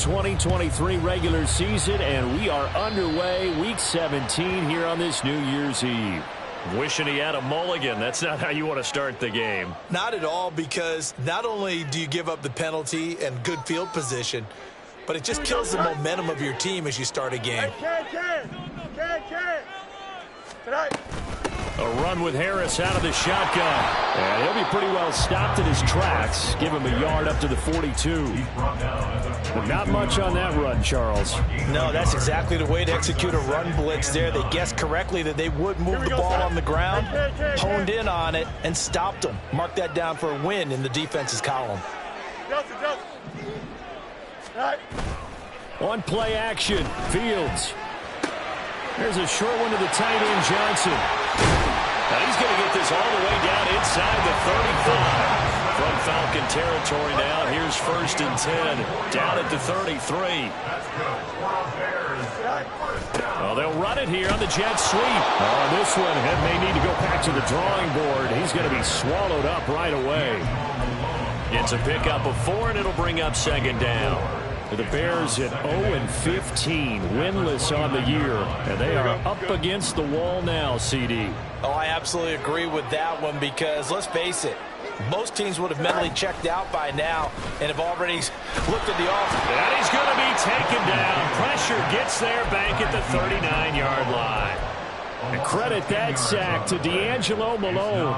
2023 regular season, and we are underway week 17 here on this New Year's Eve. Wishing he had a mulligan. That's not how you want to start the game. Not at all, because not only do you give up the penalty and good field position, but it just kills the momentum of your team as you start a game. A run with Harris out of the shotgun. And he'll be pretty well stopped in his tracks. Give him a yard up to the 42. But not much on that run, Charles. No, that's exactly the way to execute a run blitz there. They guessed correctly that they would move the ball on the ground, honed in on it, and stopped them. Mark that down for a win in the defense's column. On play action, Fields. There's a short one to the tight end, Johnson. Now he's going to get this all the way down inside the 35. From Falcon territory now, here's 1st and 10. Down at the 33. Well, they'll run it here on the jet sweep. On this one, Head may need to go back to the drawing board. He's going to be swallowed up right away. It's a pickup of 4, and it'll bring up 2nd down. The Bears at 0-15, winless on the year, and they are up against the wall now, CD. Oh, I absolutely agree with that one, because let's face it, most teams would have mentally checked out by now and have already looked at the offense. And he's going to be taken down. Pressure gets there back at the 39-yard line. And credit that sack to D'Angelo Malone.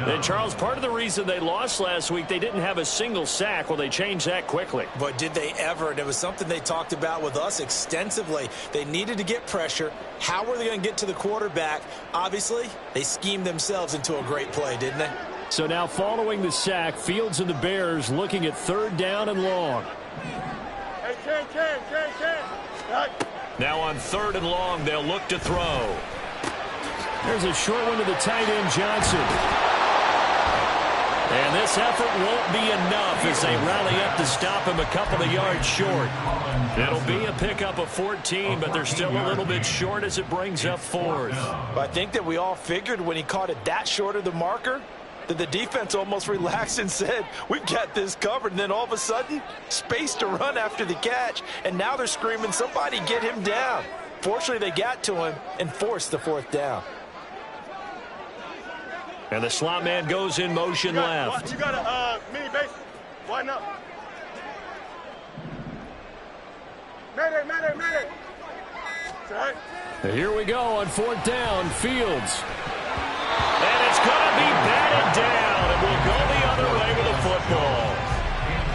And, Charles, part of the reason they lost last week, they didn't have a single sack. Well, they changed that quickly. But did they ever? And it was something they talked about with us extensively. They needed to get pressure. How were they going to get to the quarterback? Obviously, they schemed themselves into a great play, didn't they? So now following the sack, Fields and the Bears looking at 3rd down and long. Now on 3rd and long, they'll look to throw. There's a short one to the tight end, Johnson. And this effort won't be enough as they rally up to stop him a couple of yards short. It'll be a pickup of 14, but they're still a little bit short as it brings up 4th. I think that we all figured when he caught it that short of the marker that the defense almost relaxed and said, we've got this covered. And then all of a sudden, space to run after the catch. And now they're screaming, somebody get him down. Fortunately, they got to him and forced the 4th down. And the slot man goes in motion left. You got a mini base. Why not? Mayday. Here we go on 4th down, Fields. And it's going to be batted down, and we'll go the other way with the football.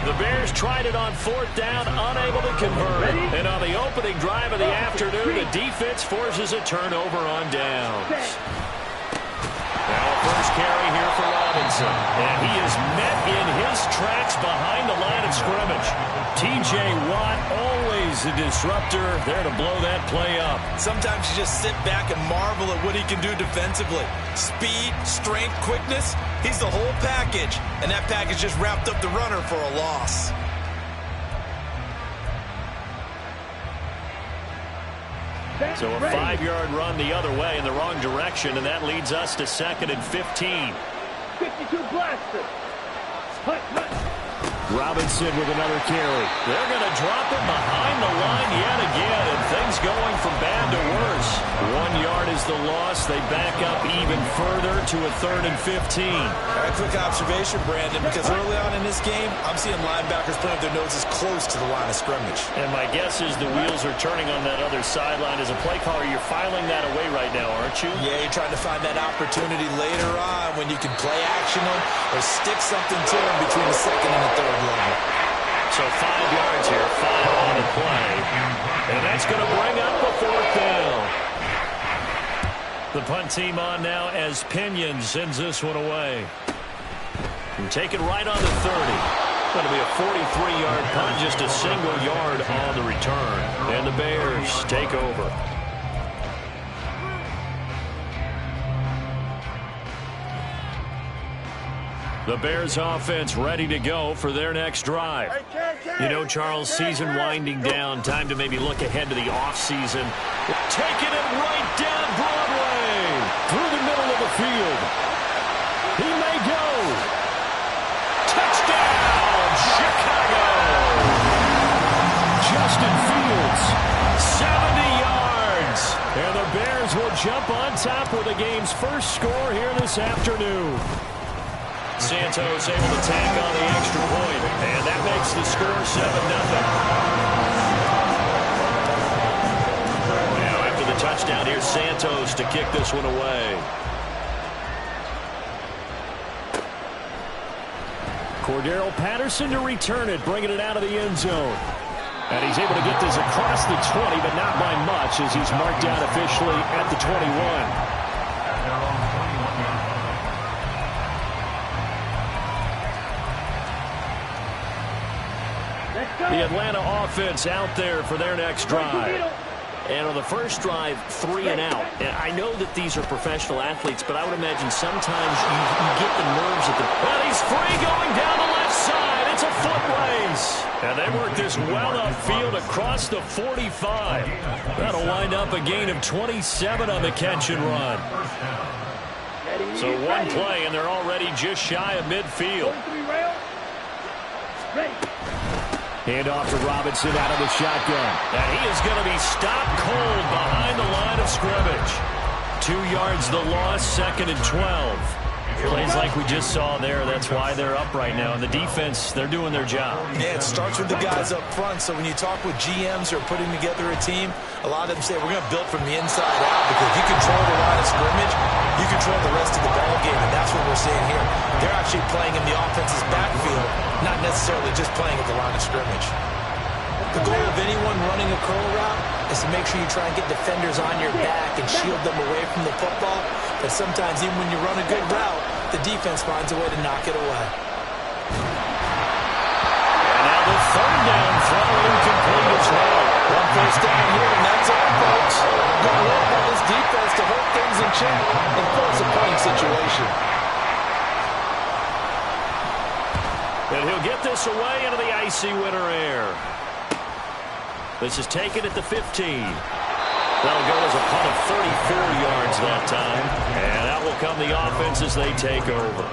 The Bears tried it on 4th down, unable to convert it. And on the opening drive of the afternoon, the defense forces a turnover on downs. Now a first carry here for Robinson. And he is met in his tracks behind the line of scrimmage. T.J. Watt, always a disruptor, there to blow that play up. Sometimes you just sit back and marvel at what he can do defensively. Speed, strength, quickness, he's the whole package. And that package just wrapped up the runner for a loss. So a 5-yard run the other way in the wrong direction, and that leads us to 2nd and 15. 52 blaster. Robinson with another carry. They're going to drop him behind the line yet again, and things going from bad to worse. 1 yard is the loss. They back up even further to a 3rd and 15. All right, quick observation, Brandon, because early on in this game, I'm seeing linebackers putting up their noses close to the line of scrimmage. And my guess is the wheels are turning on that other sideline. As a play caller, you're filing that away right now, aren't you? Yeah, you're trying to find that opportunity later on when you can play action them or stick something to them between the 2nd and the 3rd level. So 5 yards here, 5 on the play. And that's going to bring up a 4th down. The punt team on now as Pinion sends this one away. And take it right on the 30. Going to be a 43-yard punt, just a single yard on the return. And the Bears take over. The Bears offense ready to go for their next drive. You know, Charles, season winding down. Time to maybe look ahead to the offseason. Taking it right down Broadway. Through the middle of the field. He may go. Touchdown, Chicago. jump on top with the game's first score here this afternoon. Santos able to tack on the extra point, and that makes the score 7-0. Now after the touchdown, here's Santos to kick this one away. Cordero Patterson to return it, bringing it out of the end zone. And he's able to get this across the 20, but not by much, as he's marked down officially at the 21. The Atlanta offense out there for their next drive. And on the first drive, 3 and out. And I know that these are professional athletes, but I would imagine sometimes you get the nerves at the... And he's free going down the left side. It's a foot race. And they work this well upfield across the 45. That'll wind up a gain of 27 on the catch and run. So one play, and they're already just shy of midfield. Hand off to Robinson out of the shotgun. And he is going to be stopped cold behind the line of scrimmage. 2 yards the loss, 2nd and 12. Plays like we just saw there. That's why they're up right now. And the defense, they're doing their job. Yeah, it starts with the guys up front. So when you talk with GMs who are putting together a team, a lot of them say we're going to build from the inside out, because if you control the line of scrimmage, you control the rest of the ball game, and that's what we're seeing here. They're actually playing in the offense's backfield, not necessarily just playing at the line of scrimmage. The goal of anyone running a curl route is to make sure you try and get defenders on your back and shield them away from the football. But sometimes even when you run a good route, the defense finds a way to knock it away. And now the third down throw incomplete as well. One first down here, and that's all, folks. Good work by this defense to hold things in check and force a punting situation. And he'll get this away into the icy winter air. This is taken at the 15. That'll go as a punt of 34 yards that time. And out will come the offense as they take over.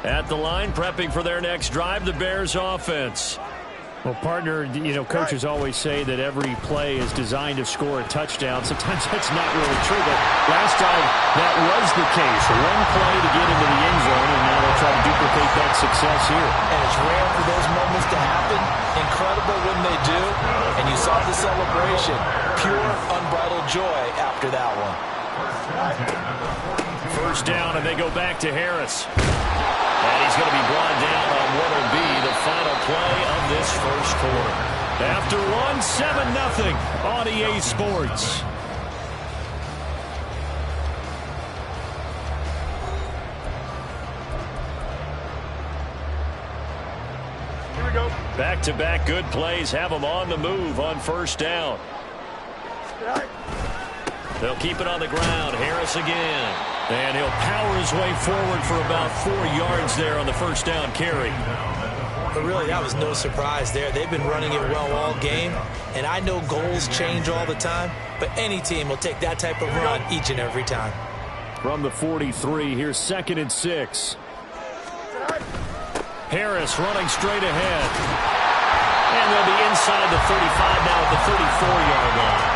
At the line, prepping for their next drive, the Bears offense. Well, partner, coaches always say that every play is designed to score a touchdown. Sometimes that's not really true, but last time that was the case. One play to get into the end zone, and now they'll try to duplicate that success here. And it's rare for those moments to happen. Incredible when they do. And you saw the celebration. Pure, unbridled joy after that one. First down, and they go back to Harris. And he's going to be brought down on what will be the final play of this first quarter. After one, 7-0 on EA Sports. Here we go. Back-to-back good plays have them on the move on first down. They'll keep it on the ground. Harris again. And he'll power his way forward for about 4 yards there on the first down carry. But really, that was no surprise there. They've been running it well all game. And I know goals change all the time, but any team will take that type of run each and every time. From the 43, here's 2nd and 6. Harris running straight ahead. And they'll be inside the 35 now at the 34-yard line.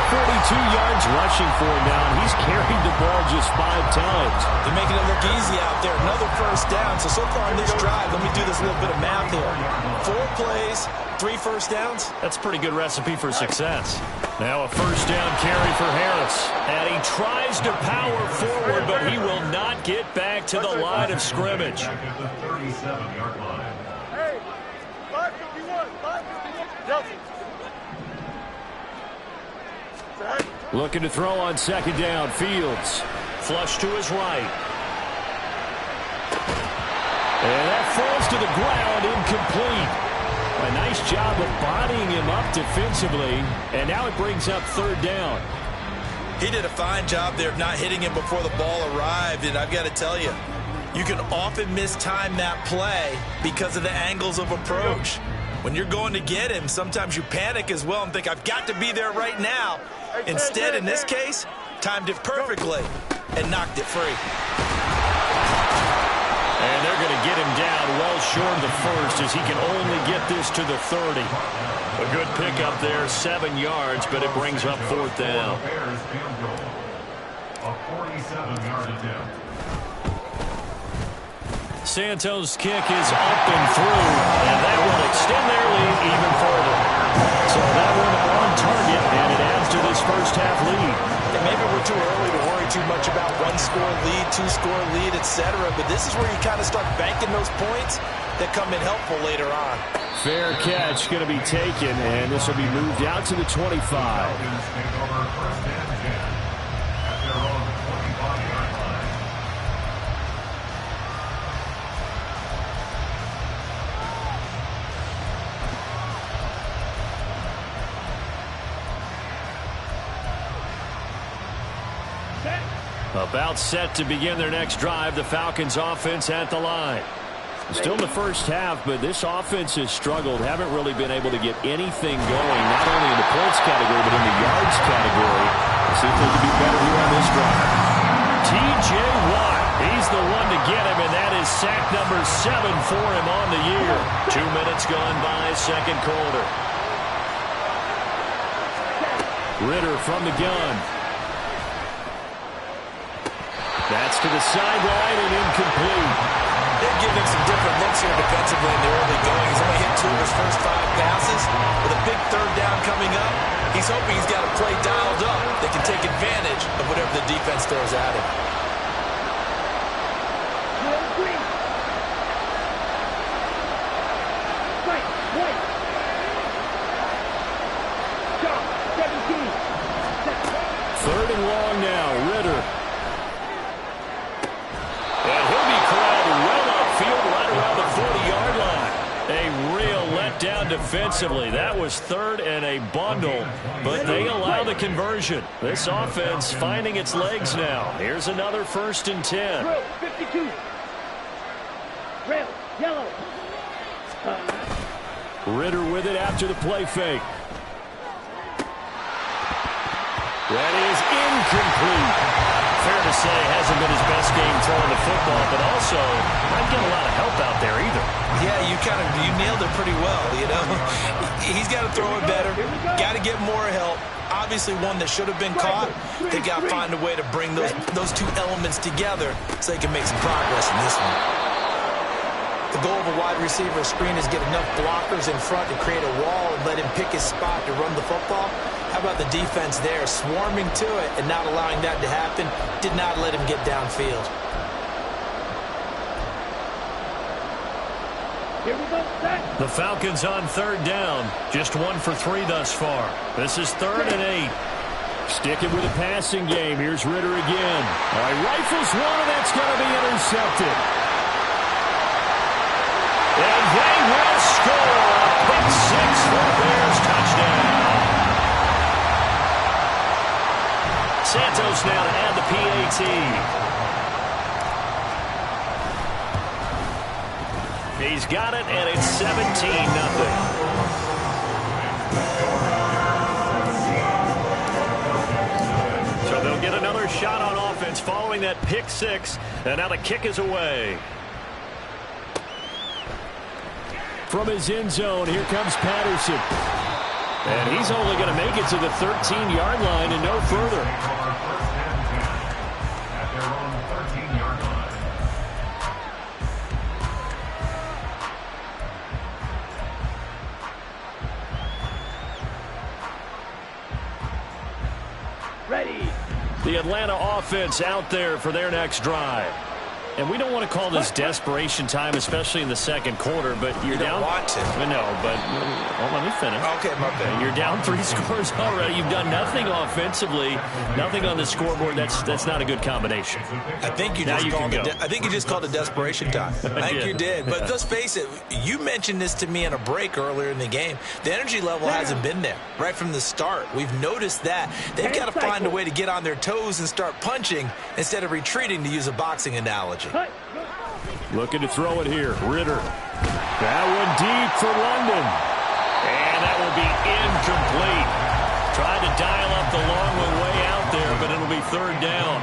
42 yards rushing for him now. He's carried the ball just 5 times. They're making it look easy out there. Another first down. So far in this drive, let me do this little bit of math here. 4 plays, 3 first downs. That's a pretty good recipe for success. Now a first down carry for Harris. And he tries to power forward, but he will not get back to the line of scrimmage. Hey, 551, 551. Nelson. Looking to throw on 2nd down. Fields. Flush to his right. And that falls to the ground, incomplete. A nice job of bodying him up defensively. And now it brings up 3rd down. He did a fine job there of not hitting him before the ball arrived. And I've got to tell you, you can often mistime that play because of the angles of approach. When you're going to get him, sometimes you panic as well and think, I've got to be there right now. Instead, in this case, timed it perfectly and knocked it free. And they're going to get him down well short of the first as he can only get this to the 30. A good pickup there, 7 yards, but it brings up 4th down. A 47-yard attempt. Santos' kick is up and through, and that will extend their lead even further. So that one on target, and it adds to this first-half lead. And maybe we're too early to worry too much about one-score lead, two-score lead, etc. But this is where you kind of start banking those points that come in helpful later on. Fair catch going to be taken, and this will be moved out to the 25. About set to begin their next drive. The Falcons offense at the line. Still in the first half, but this offense has struggled. Haven't really been able to get anything going, not only in the points category, but in the yards category. Let's see if they can do better here on this drive. T.J. Watt, he's the one to get him, and that is sack number 7 for him on the year. 2 minutes gone by, second quarter. Ridder from the gun. That's to the sideline and incomplete. They're giving some different looks here defensively in the early going. He's only hit 2 of his first 5 passes. With a big 3rd down coming up, he's hoping he's got a play dialed up that can take advantage of whatever the defense throws at him. Third and long now, Ridder. And he'll be corralled well upfield right around the 40-yard line. A real letdown defensively. That was 3rd and a bundle, but they allow the conversion. This offense finding its legs now. Here's another 1st and 10. 52. Red, yellow. Ridder with it after the play fake. That is incomplete. Fair to say, hasn't been his best game throwing the football, but also not getting a lot of help out there either. Yeah, you nailed it pretty well, you know. He's got to throw it better. Got to get more help. Obviously one that should have been caught. They got to find a way to bring those 2 elements together so they can make some progress in this one. The goal of a wide receiver screen is get enough blockers in front to create a wall and let him pick his spot to run the football. How about the defense there, swarming to it and not allowing that to happen? Did not let him get downfield. Here we go, set. The Falcons on 3rd down. Just 1 for 3 thus far. This is 3rd and 8. Sticking with the passing game. Here's Ridder again. All right, rifles one, and that's going to be intercepted. And they will score. Pick 6 for the Bears, touchdown. Santos now to add the PAT. He's got it, and it's 17-0. So they'll get another shot on offense following that pick 6, and now the kick is away. From his end zone, here comes Patterson. And he's only going to make it to the 13-yard line and no further. At their own 13-yard line. Ready. The Atlanta offense out there for their next drive. And we don't want to call this desperation time, especially in the second quarter, but you're down. You don't want to. No, but well, let me finish. Okay, my bad. You're down 3 scores already. You've done nothing offensively, nothing on the scoreboard. That's not a good combination. I think you just called it desperation time. I think you did. But let's face it, you mentioned this to me in a break earlier in the game. The energy level hasn't been there right from the start. We've noticed that. They've got to find a way to get on their toes and start punching instead of retreating, to use a boxing analogy. Looking to throw it here. Ridder. That one deep for London. And that will be incomplete. Tried to dial up the long one way out there, but it'll be 3rd down.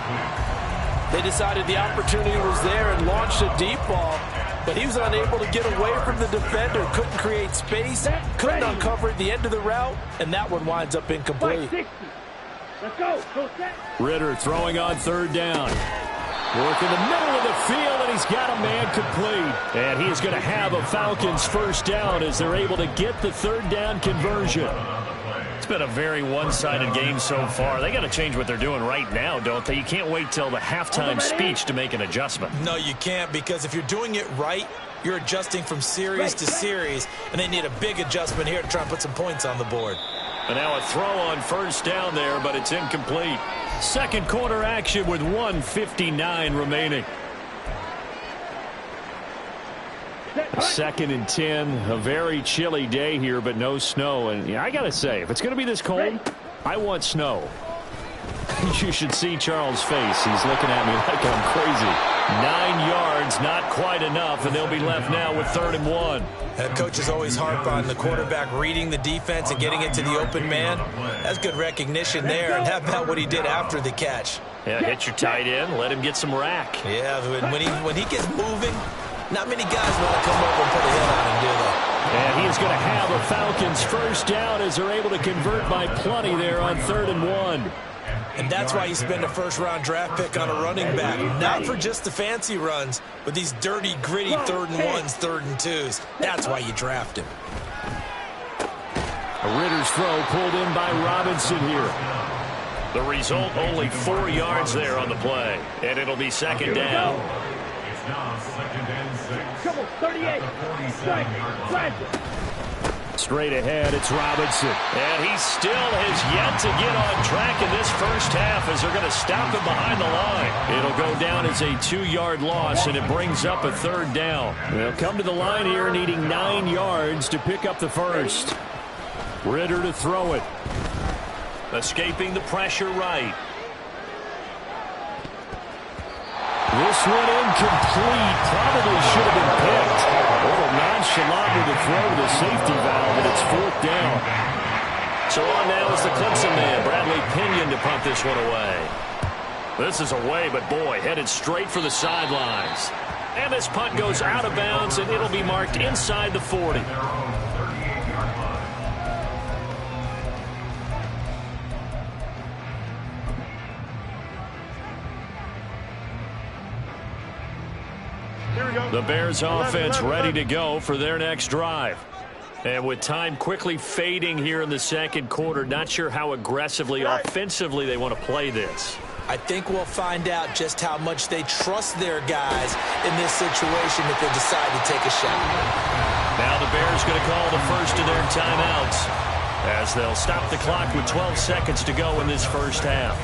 They decided the opportunity was there and launched a deep ball. but he was unable to get away from the defender, couldn't create space, couldn't uncover at the end of the route, and that one winds up incomplete. 60. Let's go. Go set. Ritter throwing on third down. Work in the middle of the field, and he's got a man complete. And he is going to have a Falcons first down as they're able to get the third down conversion. It's been a very one-sided game so far. They got to change what they're doing right now, don't they? You can't wait till the halftime speech to make an adjustment. No, you can't, because if you're doing it right, you're adjusting from series to series, and they need a big adjustment here to try and put some points on the board. And now a throw on first down there, but it's incomplete. Second quarter action with 1:59 remaining. Second and 10, a very chilly day here, but no snow. And yeah, I got to say, if it's going to be this cold, I want snow. You should see Charles' face. He's looking at me like I'm crazy. 9 yards, not quite enough, and they'll be left now with 3rd and 1. Coaches always harp on the quarterback reading the defense and getting it to the open man. That's good recognition there, and how about what he did after the catch? Yeah, hit your tight end, let him get some rack. Yeah, when he gets moving, not many guys want to come over and put a hit on him, do they? And he is going to have a Falcons first down as they're able to convert by plenty there on 3rd and 1. And that's why you spend a first-round draft pick on a running back. Not for just the fancy runs, but these dirty, gritty 3rd and 1s, 3rd and 2s. That's why you draft him. A Ritter's throw pulled in by Robinson here. The result, only 4 yards there on the play. And it'll be second down. It's now 2nd and 6. Come on, 38. Strike. Strike. Straight ahead, it's Robinson. And he still has yet to get on track in this first half as they're going to stop him behind the line. It'll go down as a 2-yard loss, and it brings up a 3rd down. They'll come to the line here needing 9 yards to pick up the first. Ritter to throw it. Escaping the pressure right. This one incomplete. Probably should have been picked. A little nonchalant with the throw to the safety valve, and it's 4th down. So on now is the Clemson man, Bradley Pinion, to punt this one away. This is away, but boy, headed straight for the sidelines. And this punt goes out of bounds, and it'll be marked inside the 40. The Bears offense ready to go for their next drive. And with time quickly fading here in the second quarter, not sure how aggressively, offensively they want to play this. I think we'll find out just how much they trust their guys in this situation if they decide to take a shot. Now the Bears going to call the first of their timeouts as they'll stop the clock with 12 seconds to go in this first half.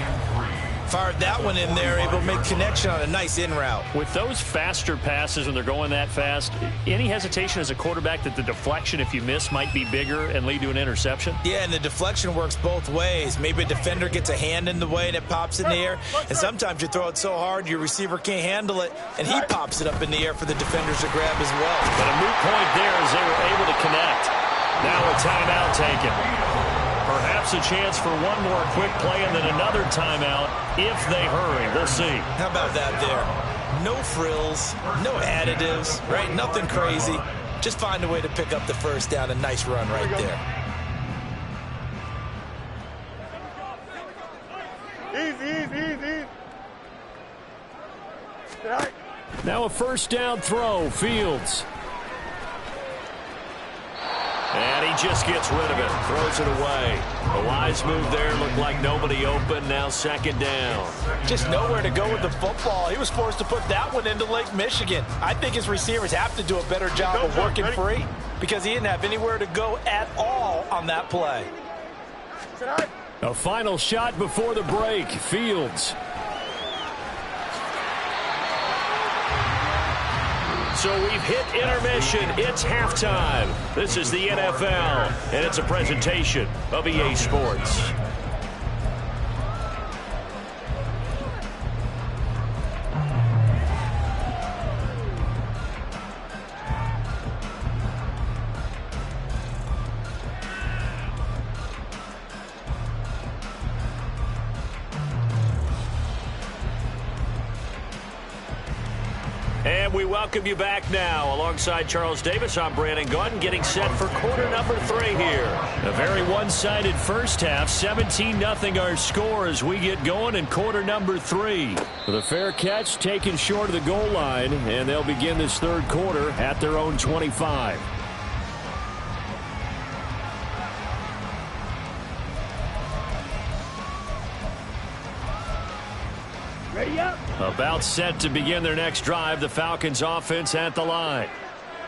Fired that one in there, able to make connection on a nice in route. With those faster passes when they're going that fast, any hesitation as a quarterback that the deflection, if you miss, might be bigger and lead to an interception? Yeah, and the deflection works both ways. Maybe a defender gets a hand in the way and it pops in the air, and sometimes you throw it so hard your receiver can't handle it, and he pops it up in the air for the defenders to grab as well. But a moot point there as they were able to connect. Now a timeout taken. Perhaps a chance for one more quick play and then another timeout if they hurry. We'll see. How about that there? No frills, no additives, right? Nothing crazy. Just find a way to pick up the first down. A nice run right there. Easy. Now a first down throw. Fields. And he just gets rid of it. Throws it away. A wise move there. Looked like nobody open. Now second down. Just nowhere to go with the football. He was forced to put that one into Lake Michigan. I think his receivers have to do a better job of working free because he didn't have anywhere to go at all on that play. A final shot before the break. Fields. So we've hit intermission. It's halftime. This is the NFL, and it's a presentation of EA Sports. And And we welcome you back now. Alongside Charles Davis, I'm Brandon Gaudin, getting set for quarter number 3 here. A very one-sided first half, 17-0 our score as we get going in quarter number 3. With a fair catch taken short of the goal line, and they'll begin this third quarter at their own 25. Ready up. About set to begin their next drive, the Falcons offense at the line.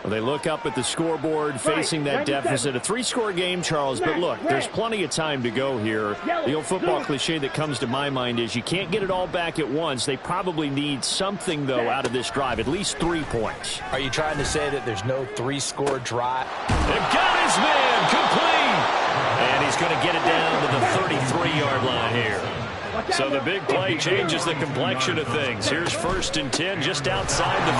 Well, they look up at the scoreboard facing that deficit. A 3-score game, Charles, but look, there's plenty of time to go here. The old football cliche that comes to my mind is you can't get it all back at once. They probably need something, though, out of this drive, at least 3 points. Are you trying to say that there's no 3-score drive? They've got his man complete. And he's going to get it down to the 33-yard line here. So the big play changes the complexion of things. Here's 1st and 10 just outside the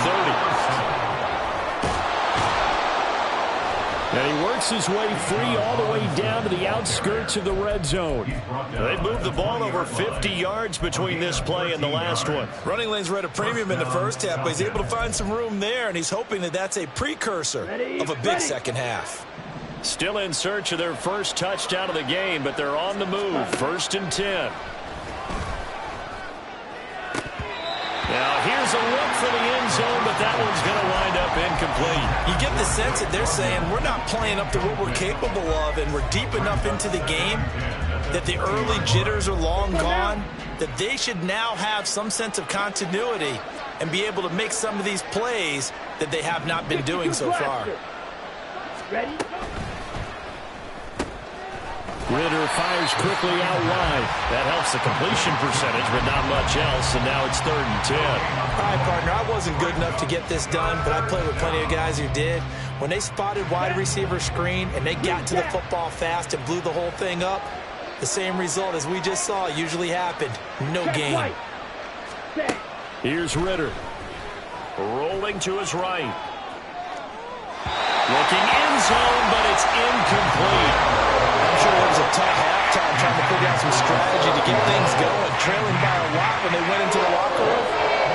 30. And he works his way free all the way down to the outskirts of the red zone. They moved the ball over 50 yards between this play and the last one. Running lanes were at a premium in the first half, but he's able to find some room there, and he's hoping that that's a precursor of a big second half. Still in search of their first touchdown of the game, but they're on the move. 1st and 10. Now, here's a look for the end zone, but that one's going to wind up incomplete. You get the sense that they're saying we're not playing up to what we're capable of, and we're deep enough into the game that the early jitters are long gone, that they should now have some sense of continuity and be able to make some of these plays that they have not been doing so far. Ready? Ridder fires quickly out wide. That helps the completion percentage, but not much else, and now it's 3rd and 10. All right, partner, I wasn't good enough to get this done, but I played with plenty of guys who did. When they spotted wide receiver screen and they got to the football fast and blew the whole thing up, the same result as we just saw usually happened. No gain. Here's Ridder. Rolling to his right. Looking end zone, but it's incomplete. I'm sure it was a tough halftime trying to figure out some strategy to get things going, trailing by a lot when they went into the locker room.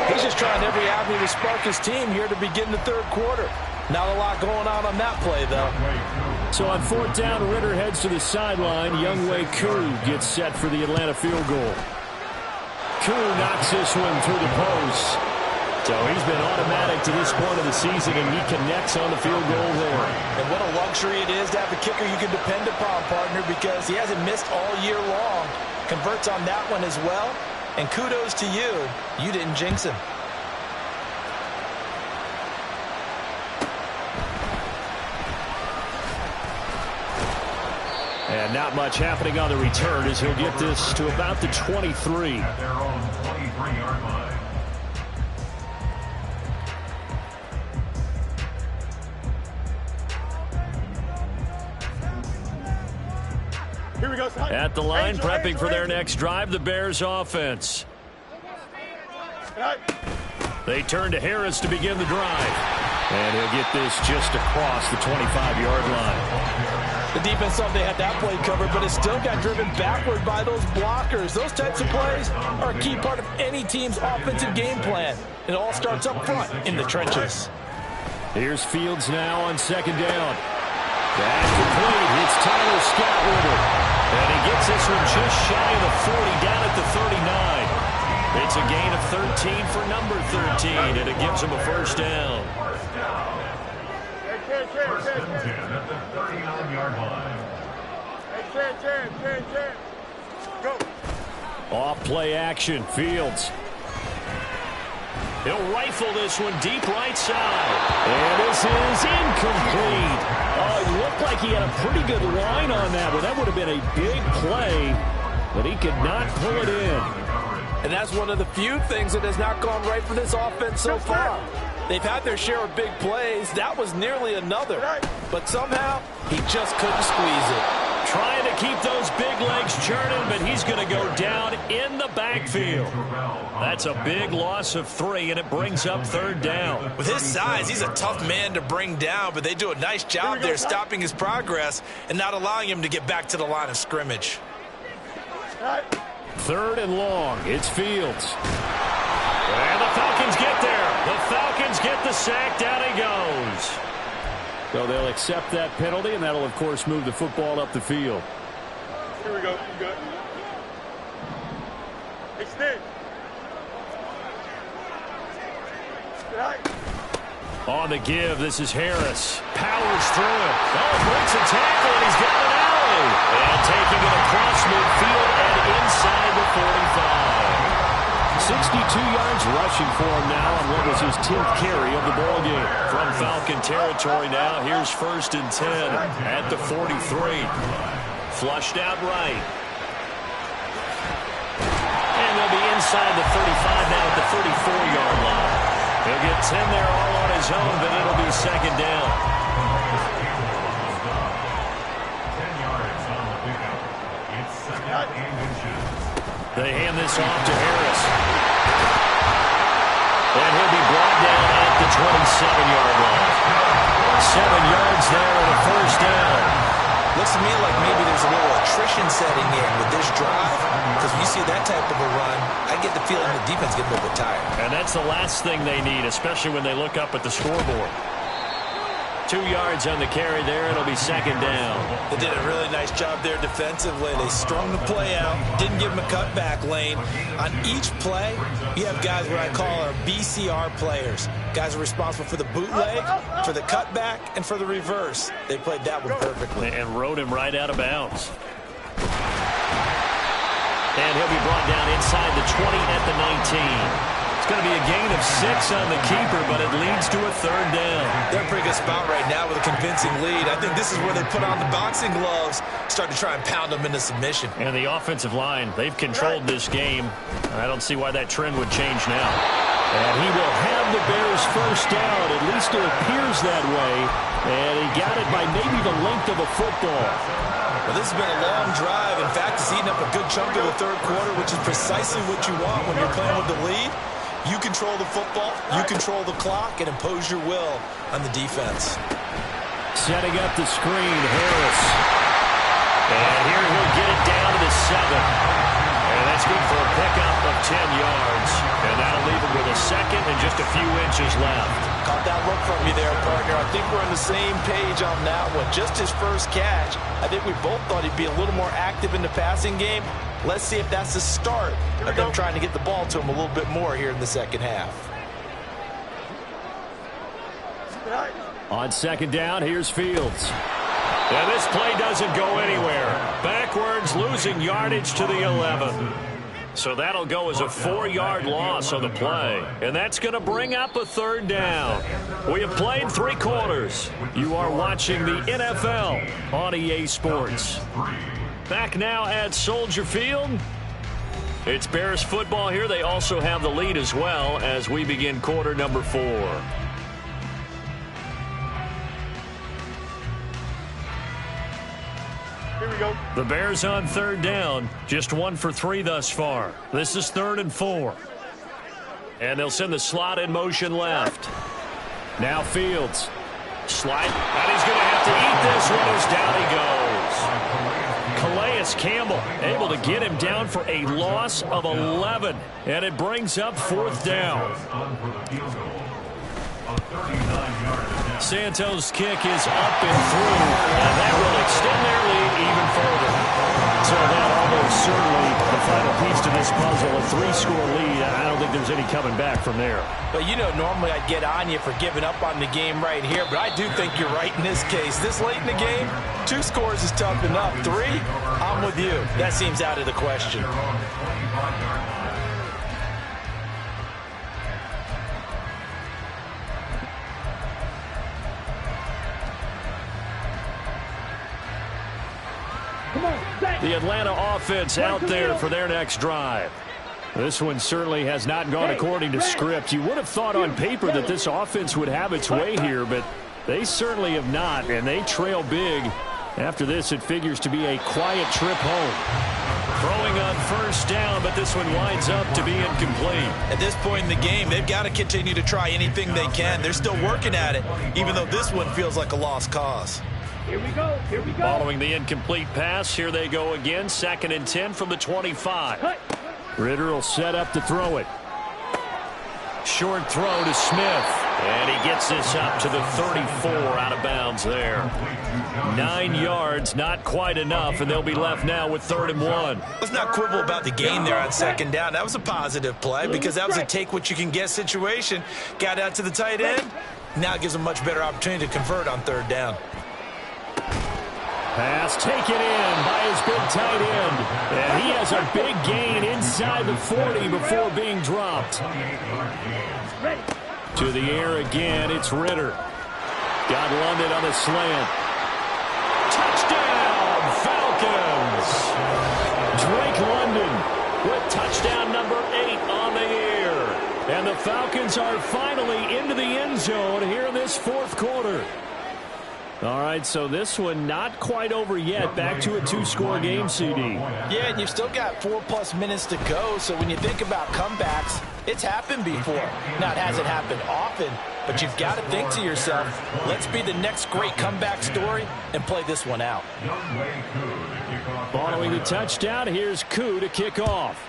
He's just trying every avenue to spark his team here to begin the third quarter. Not a lot going on that play, though. So on 4th down, Ridder heads to the sideline. Younghoe Koo gets set for the Atlanta field goal. Koo knocks this one through the post. So he's been automatic to this point of the season, and he connects on the field goal there. And what a luxury it is to have a kicker you can depend upon, partner, because he hasn't missed all year long. Converts on that one as well. And kudos to you. You didn't jinx him. And not much happening on the return as he'll get this to about the 23. At their own 23-yard line. Here we go, son. At the line, Angel, prepping Angel, for their Angel. next drive, the Bears offense. They turn to Harris to begin the drive. And he'll get this just across the 25-yard line. The defense thought they had that play covered, but it still got driven backward by those blockers. Those types of plays are a key part of any team's offensive game plan. It all starts up front in the trenches. Here's Fields now on 2nd down. That's complete. It's Tyler Scott with it. And he gets this one just shy of the 40, down at the 39. It's a gain of 13 for number 13, and it gives him a 1st down. First and 10 at the 39-yard line. Go. Off play action, Fields. He'll rifle this one deep right side. And this is incomplete. Oh, it looked like he had a pretty good line on that, but that would have been a big play, but he could not pull it in. And that's one of the few things that has not gone right for this offense so far. They've had their share of big plays. That was nearly another. But somehow, he just couldn't squeeze it. Trying to keep those big legs churning, but he's going to go down in the backfield. That's a big loss of 3, and it brings up 3rd down. With his size, he's a tough man to bring down, but they do a nice job there stopping his progress and not allowing him to get back to the line of scrimmage. 3rd and long. It's Fields. And the Falcons get there. The Falcons get get the sack. Down he goes. So they'll accept that penalty, and that'll, of course, move the football up the field. Here we go. You good? Extend. On the give, this is Harris. Powers through it. Oh, breaks a tackle, and he's got an alley. And taking it across midfield and inside the 45. 62 yards rushing for him now on what was his 10th carry of the ball game. From Falcon territory now, here's 1st and 10 at the 43. Flushed out right. And they'll be inside the 35 now at the 34-yard line. He'll get 10 there all on his own, but it'll be 2nd down. 10 yards on the pickup. It's 2nd and inches. They hand this off to Harris. And he'll be brought down at the 27-yard line. 7 yards there and a 1st down. Looks to me like maybe there's a little attrition setting in with this drive, because when you see that type of a run, I get the feeling the defense gets a little bit tired. And that's the last thing they need, especially when they look up at the scoreboard. 2 yards on the carry there. It'll be 2nd down. They did a really nice job there defensively. They strung the play out, didn't give them a cutback lane. On each play, you have guys what I call our BCR players. Guys are responsible for the bootleg, for the cutback, and for the reverse. They played that one perfectly. And rode him right out of bounds. And he'll be brought down inside the 20 at the 19. It's going to be a gain of 6 on the keeper, but it leads to a 3rd down. They're in a pretty good spot right now with a convincing lead. I think this is where they put on the boxing gloves, start to try and pound them into submission. And the offensive line, they've controlled this game. I don't see why that trend would change now. And he will have the Bears 1st down. At least it appears that way. And he got it by maybe the length of a football. Well, this has been a long drive. In fact, it's eaten up a good chunk of the 3rd quarter, which is precisely what you want when you're playing with the lead. You control the football, you control the clock, and impose your will on the defense. Setting up the screen, Harris. And here he'll get it down to the 7. And that's good for a pickup of 10 yards. And that'll leave him with a 2nd and just a few inches left. Caught that look from you there, partner. I think we're on the same page on that one. Just his first catch. I think we both thought he'd be a little more active in the passing game. Let's see if that's the start of them trying to get the ball to him a little bit more here in the 2nd half. On 2nd down, here's Fields. And this play doesn't go anywhere. Backwards, losing yardage to the 11. So that'll go as a 4-yard loss on the play. And that's going to bring up a 3rd down. We have played 3 quarters. You are watching the NFL on EA Sports. Back now at Soldier Field. It's Bears football here. They also have the lead as well as we begin quarter number 4. Here we go. The Bears on 3rd down. Just 1 for 3 thus far. This is 3rd and 4. And they'll send the slot in motion left. Now Fields. Slide. And he's going to have to eat this one as down he goes. Calais Campbell able to get him down for a loss of 11. And it brings up 4th down. Santos' kick is up and through, and that will extend their lead even further. So that almost certainly the final piece to this puzzle, a 3-score lead. I don't think there's any coming back from there. But you know, normally I'd get on you for giving up on the game right here, but I do think you're right in this case. This late in the game, 2 scores is tough enough. 3, I'm with you. That seems out of the question. The Atlanta offense out there for their next drive. This one certainly has not gone according to script. You would have thought on paper that this offense would have its way here, but they certainly have not, and they trail big. After this, it figures to be a quiet trip home. Throwing on 1st down, but this one winds up to be incomplete. At this point in the game, they've got to continue to try anything they can. They're still working at it, even though this one feels like a lost cause. Here we go. Here we go. Following the incomplete pass, here they go again. 2nd and 10 from the 25. Ritter will set up to throw it. Short throw to Smith. And he gets this up to the 34 out of bounds there. 9 yards, not quite enough, and they'll be left now with 3rd and 1. Let's not quibble about the gain there on 2nd down. That was a positive play because that was a take-what-you-can-get situation. Got out to the tight end. Now it gives a much better opportunity to convert on 3rd down. Pass taken in by his big tight end. And he has a big gain inside the 40 before being dropped. To the air again, it's Ritter. Got London on the slant. Touchdown, Falcons! Drake London with touchdown number 8 on the year. And the Falcons are finally into the end zone here in this 4th quarter. All right, so this one not quite over yet. Back to a 2-score game, CD. Yeah, and you've still got 4+ minutes to go, so when you think about comebacks, it's happened before. Now, it hasn't happened often, but you've got to think to yourself, let's be the next great comeback story and play this one out. Following the touchdown, here's Koo to kick off.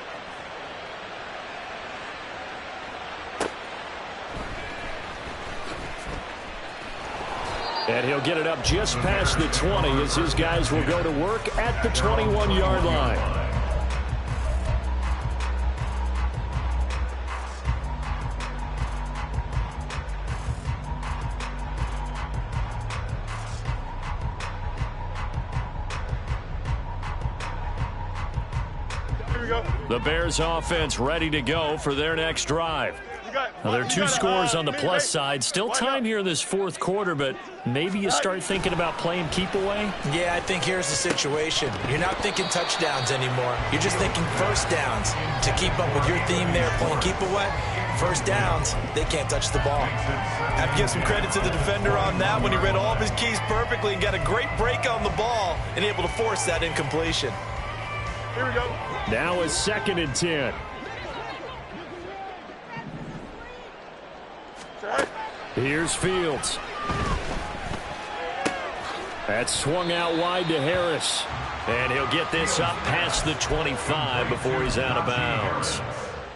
And he'll get it up just past the 20 as his guys will go to work at the 21-yard line. Here we go. The Bears offense ready to go for their next drive. Now, there are 2 scores on the plus side. Still time here in this 4th quarter, but maybe you start thinking about playing keep away? Yeah, I think here's the situation. You're not thinking touchdowns anymore. You're just thinking 1st downs. To keep up with your theme there, playing keep away, 1st downs, they can't touch the ball. I have to give some credit to the defender on that when he read all of his keys perfectly and got a great break on the ball and able to force that incompletion. Here we go. Now is 2nd and 10. Here's Fields. That's swung out wide to Harris. And he'll get this up past the 25 before he's out of bounds.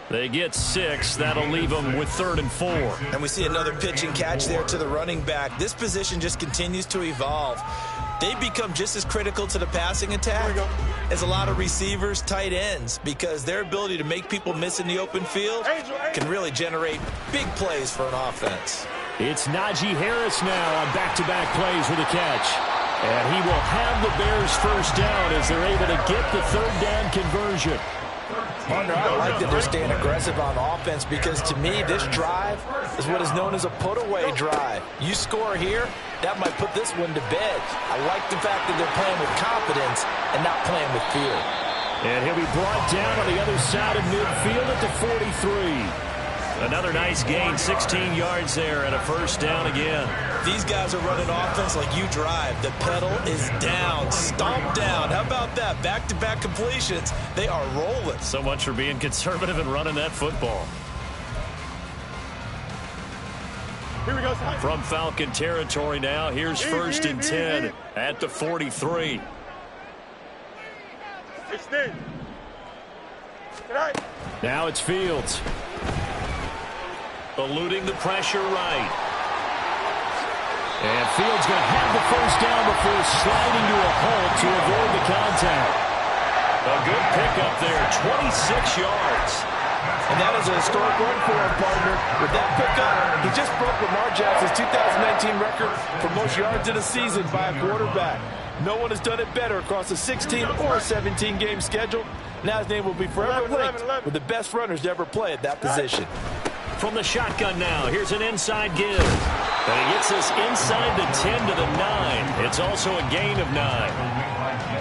They get 6. That'll leave them with 3rd and 4. And we see another pitch and catch there to the running back. This position just continues to evolve. They become just as critical to the passing attack as a lot of receivers, tight ends, because their ability to make people miss in the open field can really generate big plays for an offense. It's Najee Harris now on back-to-back plays with a catch. And he will have the Bears 1st down as they're able to get the 3rd down conversion. Partner, I like that they're staying aggressive on offense because, to me, this drive is what is known as a put-away drive. You score here, that might put this one to bed. I like the fact that they're playing with confidence and not playing with fear. And he'll be brought down on the other side of midfield at the 43. Another nice gain, 16 yards there and a 1st down again. These guys are running offense like you drive. The pedal is down, stomped down. How about that? Back-to-back completions. They are rolling. So much for being conservative and running that football. Here we go. From Falcon territory now, here's 1st and 10 at the 43. Extend. Now it's Fields. Eluding the pressure right. And Fields going to have the 1st down before sliding to a halt to avoid the contact. A good pickup there, 26 yards. And that is a historic run for him, partner. With that pickup, he just broke Lamar Jackson's 2019 record for most yards in a season by a quarterback. No one has done it better across a 16 or a 17-game schedule. Now his name will be forever linked with the best runners to ever play at that position. From the shotgun now, here's an inside give. And he gets us inside the 10 to the 9. It's also a gain of 9.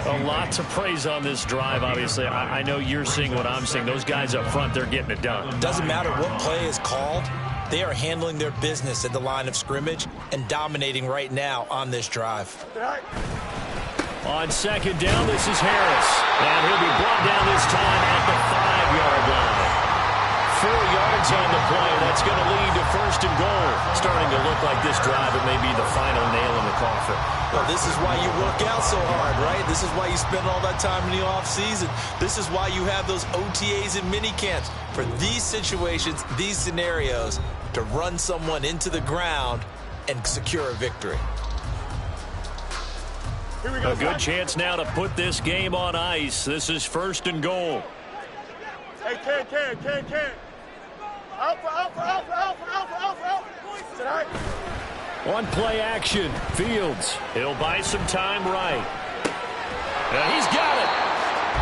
A lot to praise on this drive, obviously. I know you're seeing what I'm seeing. Those guys up front, they're getting it done. Doesn't matter what play is called. They are handling their business at the line of scrimmage and dominating right now on this drive. On 2nd down, this is Harris. And he'll be brought down this time at the 5-yard line. 4 yards on the play. That's going to lead to 1st and goal. Starting to look like this drive, it may be the final nail in the coffin. Well, this is why you work out so hard, right? This is why you spend all that time in the offseason. This is why you have those OTAs and mini camps. For these situations, these scenarios, to run someone into the ground and secure a victory. Here we go. A good chance now to put this game on ice. This is 1st and goal. Hey, can. Alpha. Tonight. On play action, Fields. He'll buy some time right. Now he's got it.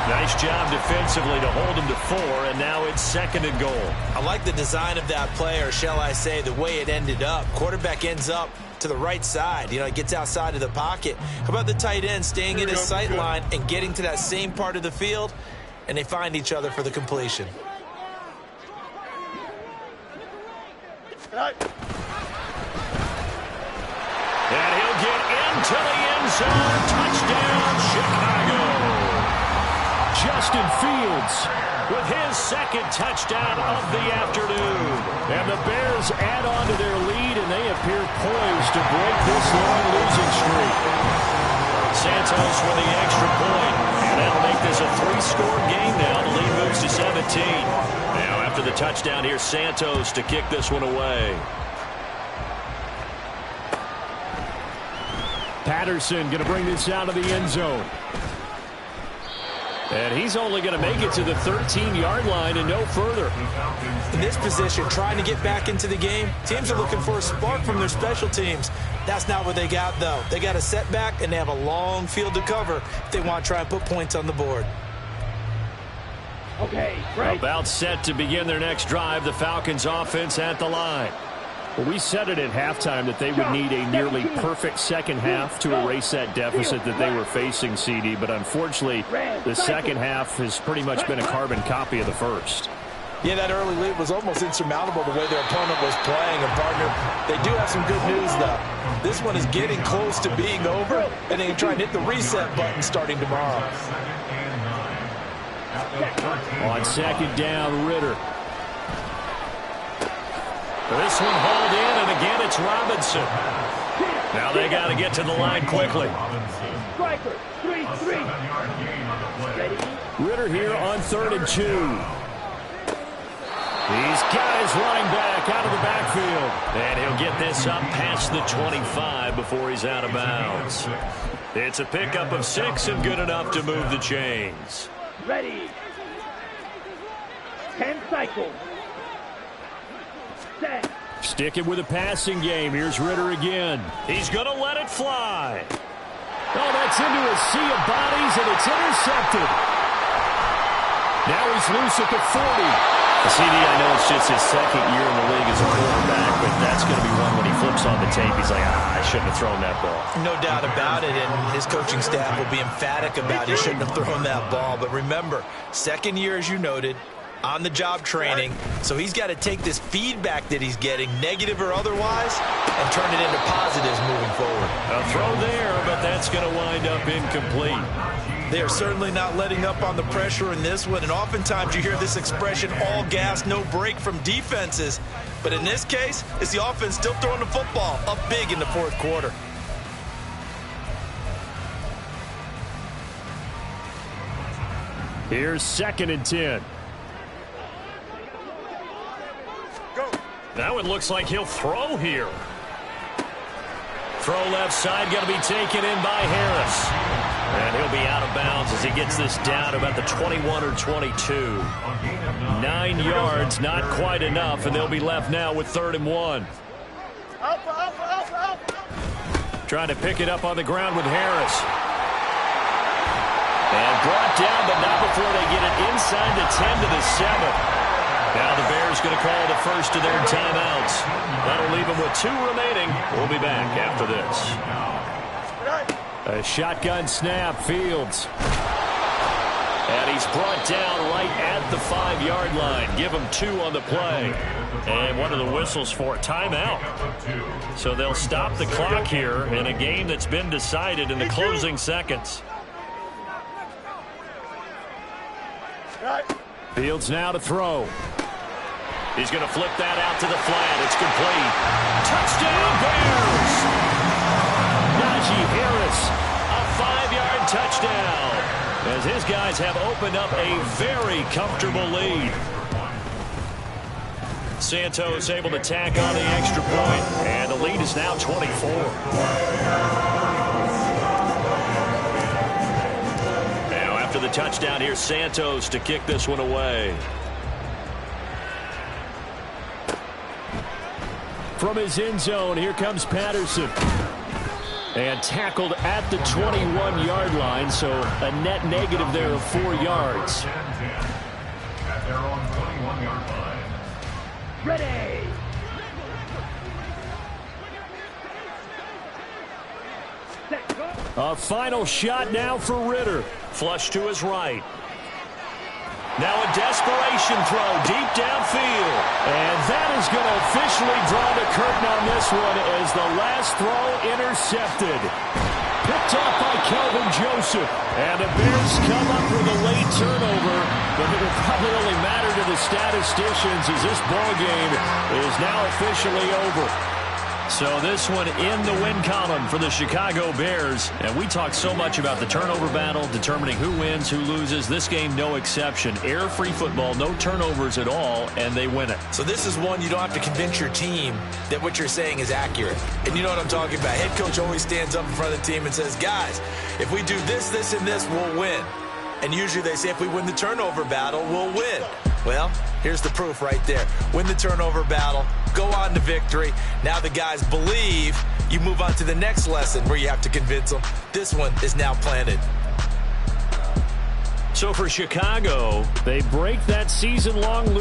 Nice job defensively to hold him to 4, and now it's 2nd and goal. I like the design of that play, or shall I say the way it ended up. Quarterback ends up to the right side. You know, it gets outside of the pocket. How about the tight end staying in his sight line and getting to that same part of the field, and they find each other for the completion. Tonight. And he'll get into the end zone. Touchdown, Chicago. Justin Fields With his 2nd touchdown of the afternoon. And the Bears add on to their lead, and they appear poised to break this long losing streak. Santos with the extra point. And that'll make this a 3-score game now. The lead moves to 17. Now after the touchdown, here's Santos to kick this one away. Patterson going to bring this out of the end zone. And he's only going to make it to the 13-yard line and no further. In this position, trying to get back into the game, teams are looking for a spark from their special teams. That's not what they got, though. They got a setback, and they have a long field to cover if they want to try and put points on the board. Okay, great. About set to begin their next drive, the Falcons offense at the line. Well, we said it at halftime that they would need a nearly perfect second half to erase that deficit that they were facing, CD. But unfortunately, the second half has pretty much been a carbon copy of the first. Yeah, that early lead was almost insurmountable the way their opponent was playing. And, partner, they do have some good news, though. This one is getting close to being over, and they can try and hit the reset button starting tomorrow. On 2nd down, Ritter. This one hauled in, and again it's Robinson. Now they got to get to the line quickly. Ritter here on 3rd and 2. He's got his running back out of the backfield. And he'll get this up past the 25 before he's out of bounds. It's a pickup of 6 and good enough to move the chains. Ready. 10 cycles. Set. Sticking with a passing game. Here's Ritter again. He's going to let it fly. Oh, that's into a sea of bodies, and it's intercepted. Now he's loose at the 40. CD, I know it's just his 2nd year in the league as a quarterback, but that's going to be one when he flips on the tape. He's like, I shouldn't have thrown that ball. No doubt about it, and his coaching staff will be emphatic about he shouldn't have thrown that ball. But remember, 2nd year, as you noted, on-the-job training, so he's got to take this feedback that he's getting, negative or otherwise, and turn it into positives moving forward. A throw there, but that's going to wind up incomplete. They are certainly not letting up on the pressure in this one, and oftentimes you hear this expression, all gas, no break from defenses. But in this case, it's the offense still throwing the football up big in the 4th quarter. Here's 2nd and 10. Now it looks like he'll throw here. Throw left side, going to be taken in by Harris. And he'll be out of bounds as he gets this down about the 21 or 22. 9 yards, not quite enough, and they'll be left now with 3rd and 1. Trying to pick it up on the ground with Harris. And brought down, but not before they get it inside the 10 to the 7. Now the Bears going to call the first of their timeouts. That'll leave them with 2 remaining. We'll be back after this. A shotgun snap, Fields. And he's brought down right at the 5-yard line. Give him 2 on the play. And one of the whistles for a timeout. So they'll stop the clock here in a game that's been decided in the closing seconds. Fields now to throw. He's going to flip that out to the flat. It's complete. Touchdown, Bears! Najee Harris, a 5-yard touchdown, as his guys have opened up a very comfortable lead. Santos able to tack on the extra point, and the lead is now 24. Now after the touchdown, here's Santos to kick this one away. From his end zone, here comes Patterson. And tackled at the 21-yard line, so a net negative there of 4 yards. At their own 21-yard line. Ready. A final shot now for Ridder. Flush to his right. Now a desperation throw deep downfield. And that is going to officially draw the curtain on this one as the last throw intercepted. Picked off by Kelvin Joseph. And the Bears come up with a late turnover, but it will probably only matter to the statisticians as this ball game is now officially over. So this one in the win column for the Chicago Bears. And we talk so much about the turnover battle, determining who wins, who loses. This game, no exception. Error-free football, no turnovers at all, and they win it. So this is one you don't have to convince your team that what you're saying is accurate. And you know what I'm talking about. Head coach always stands up in front of the team and says, guys, if we do this, this, and this, we'll win. And usually they say if we win the turnover battle, we'll win. Well, here's the proof right there. Win the turnover battle, go on to victory. Now the guys believe. You move on to the next lesson where you have to convince them. This one is now planted. So for Chicago, they break that season-long